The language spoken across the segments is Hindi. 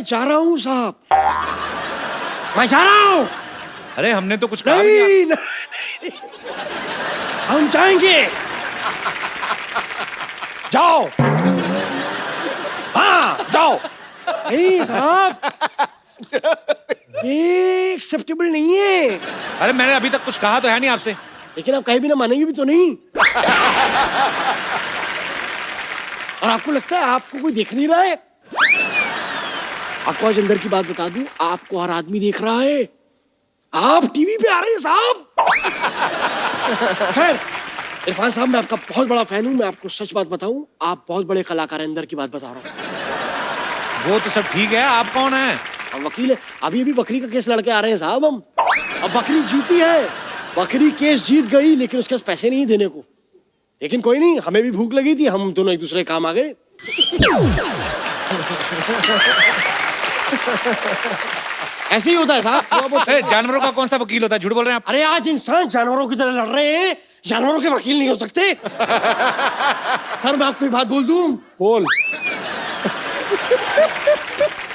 मैं जा रहा हूँ साहब, मैं जा रहा हूँ। अरे हमने तो कुछ कहा नहीं, नहीं, हम जाएंगे। जाओ, हाँ जाओ। नहीं साहब, ये एक्सेप्टेबल नहीं है। अरे मैंने अभी तक कुछ कहा तो है नहीं आपसे। लेकिन आप कहीं भी ना मानेंगे भी तो नहीं। और आपको लगता है आपको कोई देख नहीं रहा है? आपको आज अंदर की बात बता दूं, आपको हर आदमी देख रहा है। आप टीवी पे आ रहे हैं साहब। खैर इरफान साहब, मैं आपका बहुत बड़ा फैन हूं। मैं आपको सच बात बताऊं, आप बहुत बड़े कलाकार हैं। अंदर की बात बता रहा हूं। वो तो सब ठीक है, आप कौन हैं? हम वकील है। अभी अभी बकरी का केस लड़के आ रहे हैं साहब हम। अब बकरी जीती है, बकरी केस जीत गई, लेकिन उसके पास पैसे नहीं देने को। लेकिन कोई नहीं, हमें भी भूख लगी थी, हम दोनों एक दूसरे काम आ गए। ऐसे ही होता है साहब। जानवरों का कौन सा वकील होता है? झूठ बोल रहे हैं आप। अरे आज इंसान जानवरों की तरह लड़ रहे हैं, जानवरों के वकील नहीं हो सकते। सर मैं आपको एक बात बोल दूं। बोल।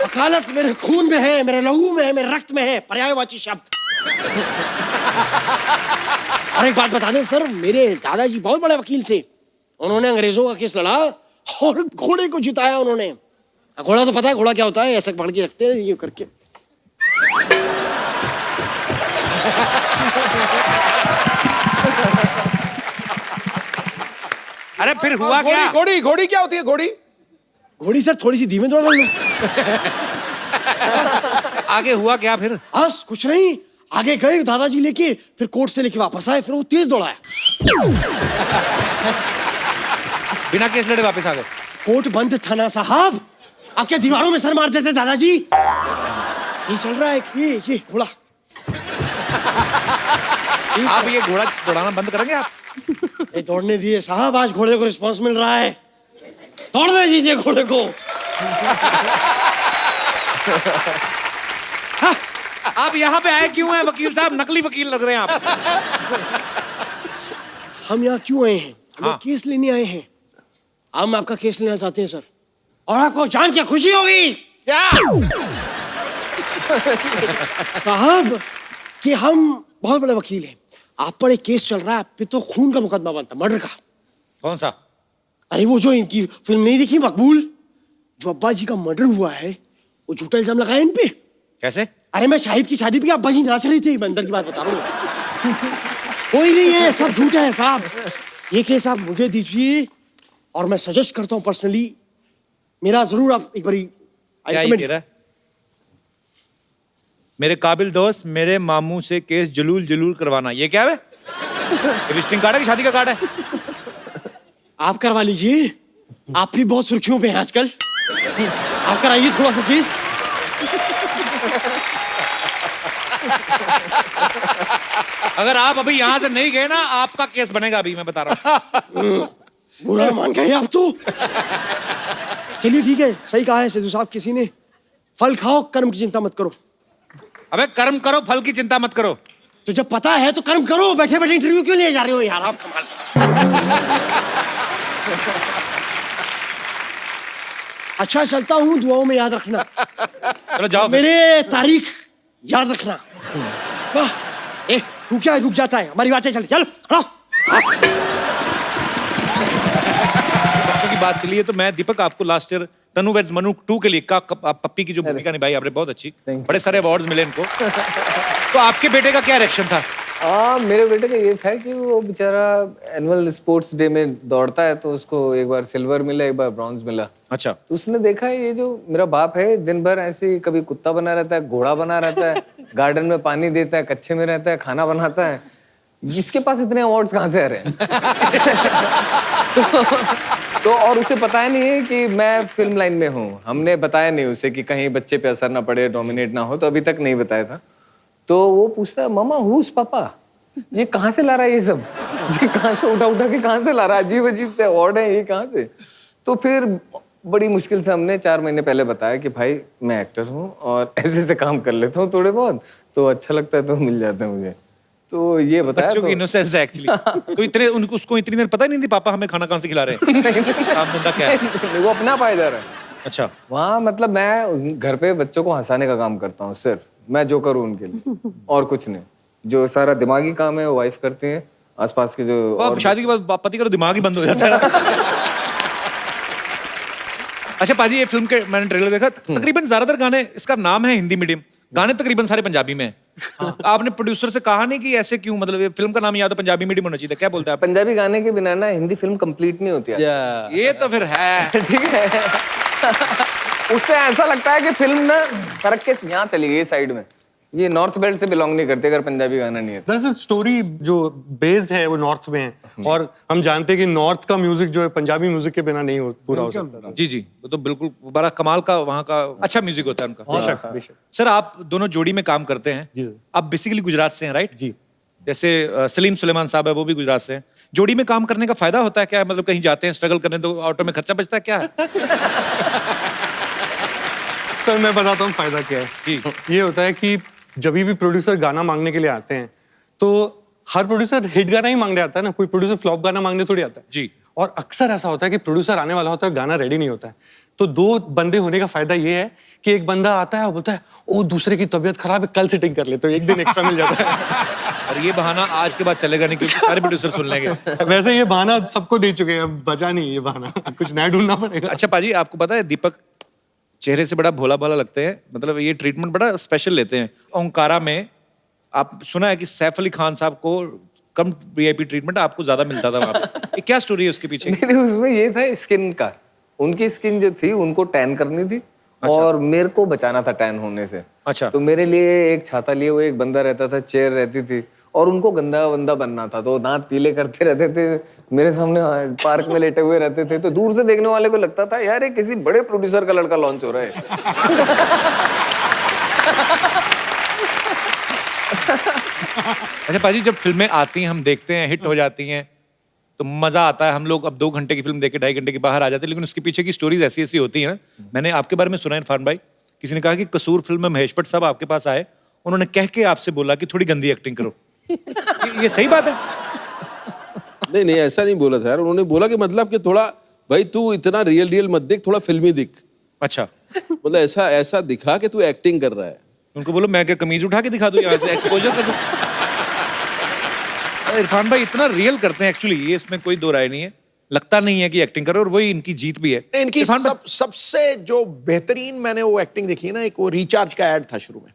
वकालत मेरे खून में है, मेरे लहू में है, मेरे रक्त में है, पर्यायवाची शब्द। और एक बात बता दें सर, मेरे दादाजी बहुत बड़े वकील थे। उन्होंने अंग्रेजों का केस लड़ा और घोड़े को जिताया उन्होंने। घोड़ा तो पता है घोड़ा क्या होता है? ऐसे पकड़ के रखते हैं ये करके। अरे फिर हुआ क्या? घोड़ी घोड़ी क्या होती है? घोड़ी घोड़ी सर थोड़ी सी धीमे दौड़ा लो। आगे हुआ क्या फिर? बस कुछ नहीं, आगे गए दादाजी लेके, फिर कोर्ट से लेके वापस आए, फिर वो तेज दौड़ाया। बिना केस लड़े वापस आ गए? कोर्ट बंद था ना साहब, आपके दीवारों में सर मारते थे दादाजी। ये चल रहा है ये घोड़ा। आप ये घोड़ा दौड़ाना बंद करेंगे आप? ये दौड़ने दिए साहब, आज घोड़े को रिस्पांस मिल रहा है। दौड़ने दीजिए घोड़े को। हाँ, आप यहाँ पे आए क्यों हैं वकील साहब? नकली वकील लग रहे हैं आप। हम यहाँ क्यों आए हैं? हम हाँ। केस लेने आए हैं। हम आपका केस लेना चाहते हैं सर, और आपको जान के खुशी होगी क्या? साहब कि हम बहुत बड़े वकील हैं। आप पर एक केस चल रहा है, आप पे तो खून का मुकदमा बनता, मर्डर का। कौन सा? अरे वो जो इनकी फिल्म नहीं देखी मकबूल, जो अब्बा जी का मर्डर हुआ है, वो झूठा इल्जाम लगाया इन पे। कैसे? अरे मैं शाहिद की शादी पे अब्बा जी नाच रही थी, मैं अंदर की बात बता रहा हूँ। कोई नहीं है, सब झूठा है साहब। ये केस आप मुझे दीजिए, और मैं सजेस्ट करता हूँ पर्सनली, मेरा जरूर आप एक बारी। क्या ये कह रहा है? मेरे काबिल दोस्त मेरे मामू से केस जलूल करवाना, ये क्या है? विजिटिंग कार्ड है कि शादी का कार्ड है? आप करवा लीजिए, आप भी बहुत सुर्खियों पे हैं आजकल। आप कराइए थोड़ा सा केस। अगर आप अभी यहाँ से नहीं गए ना, आपका केस बनेगा अभी, मैं बता रहा हूँ। बुरा मान गए आप तो। चलिए ठीक है, सही कहा है सिद्धू साहब किसी ने, फल खाओ कर्म की चिंता मत करो। अबे कर्म करो, फल की चिंता मत करो। तो जब पता है तो कर्म करो, बैठे बैठे इंटरव्यू क्यों ले जा रहे हो यार आप? कमाल। अच्छा चलता हूँ, दुआओं में याद रखना। चलो जाओ। मेरे तारीख याद रखना। वाह, ए तू क्या रुक जाता है? हमारी बातें चल चल खड़ा। बच्चों की बात चली है तो मैं दीपक आपको लास्ट ईयर तनु वेड्स मनु 2 के लिए पप्पी की जो भूमिका निभाई आपने, बहुत अच्छी, बड़े सारे अवार्ड्स मिले इनको। तो आपके बेटे का क्या रिएक्शन था? मेरे बेटे का ये था कि वो बेचारा एनुअल स्पोर्ट्स डे में दौड़ता है, तो उसको एक बार सिल्वर मिला, एक बार ब्रॉन्ज मिला। अच्छा। तो उसने देखा ये जो मेरा बाप है दिन भर ऐसे ही कभी कुत्ता बना रहता है, घोड़ा बना रहता है, गार्डन में पानी देता है, कच्चे में रहता है, खाना बनाता है, इसके पास इतने अवार्ड्स कहाँ से आ रहे हैं? तो और उसे पता ही नहीं है कि मैं फिल्म लाइन में हूँ। हमने बताया नहीं उसे कि कहीं बच्चे पे असर ना पड़े, डोमिनेट ना हो, तो अभी तक नहीं बताया था। तो वो पूछता है, मामा हुज पापा, ये कहाँ से ला रहा है ये सब? ये कहाँ से उठा के कहाँ से ला रहा है? अजीब अजीब से अवार्ड है ये, कहाँ से? तो फिर बड़ी मुश्किल से हमने 4 महीने पहले बताया कि भाई मैं एक्टर हूँ और ऐसे ऐसे काम कर लेता हूँ थोड़े बहुत, तो अच्छा लगता है तो मिल जाता है मुझे। तो ये बताया। बच्चों की इनोसेंस है एक्चुअली। तो इतने उसको इतनी देर पता ही नहीं थी पापा हमें खाना कहाँ से खिला रहे हैं। काम धंधा क्या है? वो अपना पाया जा रहा है। अच्छा, वहाँ मतलब मैं घर पे बच्चों को हंसाने का काम करता हूँ, सिर्फ मैं जो करूँ उनके लिए और कुछ नहीं। जो सारा दिमागी काम है वो वाइफ करती है, आसपास के जो तो अब शादी के बाद पति का तो दिमाग ही बंद हो जाता है। अच्छा पाजी, ये फिल्म के मैंने ट्रेलर देखा, तकरीबन ज्यादातर गाने, इसका नाम है हिंदी मीडियम, गाने तकरीबन सारे पंजाबी में हैं। आपने प्रोड्यूसर से कहा नहीं कि ऐसे क्यों, मतलब ये फिल्म का नाम या तो पंजाबी मीडियम होना चाहिए, क्या बोलते हैं आप? पंजाबी गाने के बिना ना हिंदी फिल्म कंप्लीट नहीं होती है। ये तो फिर है। ठीक है। उससे ऐसा लगता है कि फिल्म ना सड़क के यहाँ चली गई साइड में, ये नॉर्थ बेल्ट से बिलोंग नहीं करते अगर पंजाबी गाना नहीं है। दरअसल स्टोरी जो बेस्ड है वो नॉर्थ में है, और हम जानते हैं कि नॉर्थ का म्यूजिक जो है पंजाबी म्यूजिक के बिना नहीं पूरा हो सकता। जी जी, वो तो बिल्कुल बड़ा कमाल का वहाँ का अच्छा म्यूजिक होता है उनका। बेशक बेशक। सर आप दोनों जोड़ी में काम करते हैं जी सर। आप बेसिकली गुजरात से हैं, राइट? जी। जैसे सलीम सुलेमान साहब है, वो भी गुजरात से हैं। जोड़ी में काम करने का फायदा होता है क्या, मतलब कहीं जाते हैं स्ट्रगल करने तो ऑटो में खर्चा बचता है क्या? सर मैं बताता हूँ फायदा क्या है। जी। ये होता है कि जब भी प्रोड्यूसर गाना मांगने के लिए आते हैं तो हर प्रोड्यूसर हिट गाना ही मांगने आता है ना, कोई प्रोड्यूसर फ्लॉप गाना मांगने थोड़ी आता है। जी। और अक्सर ऐसा होता है कि प्रोड्यूसर आने वाला होता है, गाना रेडी नहीं होता है, तो दो बंदे होने का फायदा ये है कि एक बंदा आता है और बोलता है ओ दूसरे की तबीयत खराब है, कल सेटिंग कर ले, तो एक दिन एक्स्ट्रा मिल जाता है। और ये बहाना आज के बाद चलेगा नहीं क्योंकि सारे प्रोड्यूसर सुन लेंगे। वैसे ये बहाना सबको दे चुके हैं, अब बचा नहीं ये बहाना, कुछ नया ढूंढना पड़ेगा। अच्छा पाजी, आपको पता है दीपक चेहरे से बड़ा भोला भाला लगते हैं, मतलब ये ट्रीटमेंट बड़ा स्पेशल लेते हैं। ओंकारा में आप सुना है कि सैफ अली खान साहब को कम वीआईपी ट्रीटमेंट आपको ज्यादा मिलता था वहाँ पे, ये क्या स्टोरी है उसके पीछे? नहीं, उसमें ये था स्किन का, उनकी स्किन जो थी उनको टैन करनी थी। अच्छा। और मेरे को बचाना था टैन होने से। अच्छा। तो मेरे लिए एक छाता लिए हुए एक बंदा रहता था, चेयर रहती थी, और उनको गंदा बंदा बनना था, तो दांत पीले करते रहते थे, मेरे सामने पार्क में लेटे हुए रहते थे, तो दूर से देखने वाले को लगता था यार ये किसी बड़े प्रोड्यूसर का लड़का लॉन्च हो रहा है। अच्छा पाजी, जब फिल्में आती हैं हम देखते हैं, हिट हो जाती हैं तो मजा आता है, हम लोग अब 2 घंटे की फिल्म देखे 2.5 घंटे की बाहर आ जाते हैं, लेकिन उसके पीछे की स्टोरीज ऐसी ऐसी होती हैं। मैंने आपके बारे में सुना है इरफान भाई, किसी ने कहा कि कसूर फिल्म में महेश भट्ट साहब आपके पास आए, उन्होंने कह के आपसे बोला कि थोड़ी गंदी एक्टिंग करो। ये सही बात है? नहीं नहीं, ऐसा नहीं बोला था यार, उन्होंने बोला कि मतलब कि थोड़ा भाई तू इतना रियल मत दिख, थोड़ा फिल्मी दिख। अच्छा, मतलब ऐसा दिखा कि तू एक्टिंग कर रहा है। उनको बोलो मैं क्या कमीज उठा के दिखा दूं, यहाँ से एक्सपोजर कर दूं। इरफान भाई इतना रियल करते हैं एक्चुअली, ये इसमें कोई दो राय नहीं है, लगता नहीं है कि एक्टिंग करो, और वही इनकी जीत भी है। इनकी सबसे जो बेहतरीन मैंने वो एक्टिंग देखी है ना, एक वो रिचार्ज का ऐड था शुरू में,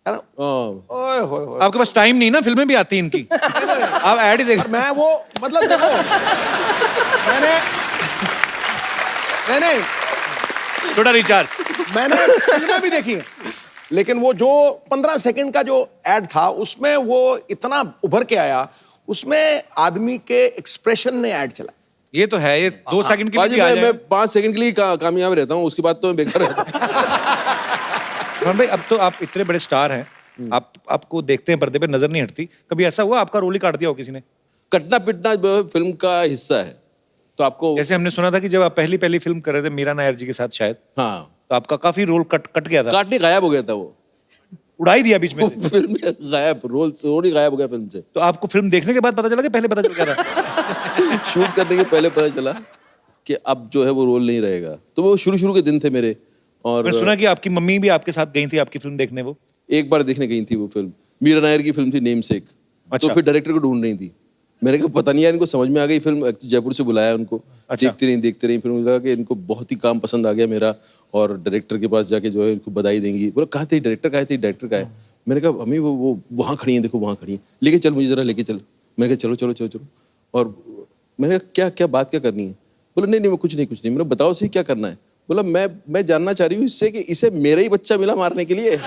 है ना? ओए होए होए। आपके पास टाइम नहीं ना, फिल्में भी आती हैं इनकी, आप ऐड ही देख। मैं वो मतलब देखो, मैंने थोड़ा रिचार्ज, मैंने फिल्में भी देखी हैं, लेकिन वो जो 15 सेकंड का जो एड था उसमें वो इतना उभर के आया, उसमें आदमी के एक्सप्रेशन ने ऐड चला। ये तो है, ये 2 सेकंड के लिए बाजी भी आ मैं जाएगा। 5 सेकंड के लिए कामयाब रहता हूँ, उसके बाद तो मैं बेकार रहता हूँ। इरफान भाई अब तो आप इतने बड़े स्टार हैं, आपको देखते हैं पर्दे पे, नजर नहीं हटती, कभी ऐसा हुआ आपका रोल ही काट दिया हो किसी ने? कटना पिटना फिल्म का हिस्सा है, तो आपको जैसे हमने सुना था कि जब आप पहली फिल्म कर रहे थे मीरा नायर जी के साथ शायद, हाँ तो आपका काफी रोल कट गया था, काटने गायब हो गया था, वो उड़ा ही दिया बीच में से। फिल्म में गायब, रोल ही गायब हो गया फिल्म से। तो आपको फिल्म देखने के बाद पता चला कि पहले पता चल गया था? शूट करने के पहले पता चला कि अब जो है वो रोल नहीं रहेगा, तो वो शुरू के दिन थे मेरे। और मैंने सुना कि आपकी मम्मी भी आपके साथ गई थी आपकी फिल्म देखने, वो एक बार देखने गई थी वो फिल्म, मीरा नायर की फिल्म थी नेम सेक। अच्छा। तो फिर डायरेक्टर को ढूंढ रही थी, मैंने कहा पता नहीं यार इनको समझ में आ गई फिल्म, जयपुर से बुलाया उनको। अच्छा। देखती रही फिर उन्होंने कहा कि इनको बहुत ही काम पसंद आ गया मेरा, और डायरेक्टर के पास जाके जो है इनको बधाई देंगी। बोला कहाँ थे डायरेक्टर, डायरेक्टर का है? मैंने कहा अम्मी वो वहाँ खड़ी है, देखो वहाँ खड़ी है, लेके चल मुझे जरा, लेके चल। मैंने कहा चलो। और मैंने कहा क्या बात क्या करनी है? बोला नहीं कुछ नहीं। मैंने बताओ सही क्या करना है? बोला मैं जानना चाह रही हूँ इससे कि इसे मेरा ही बच्चा मिला मारने के लिए।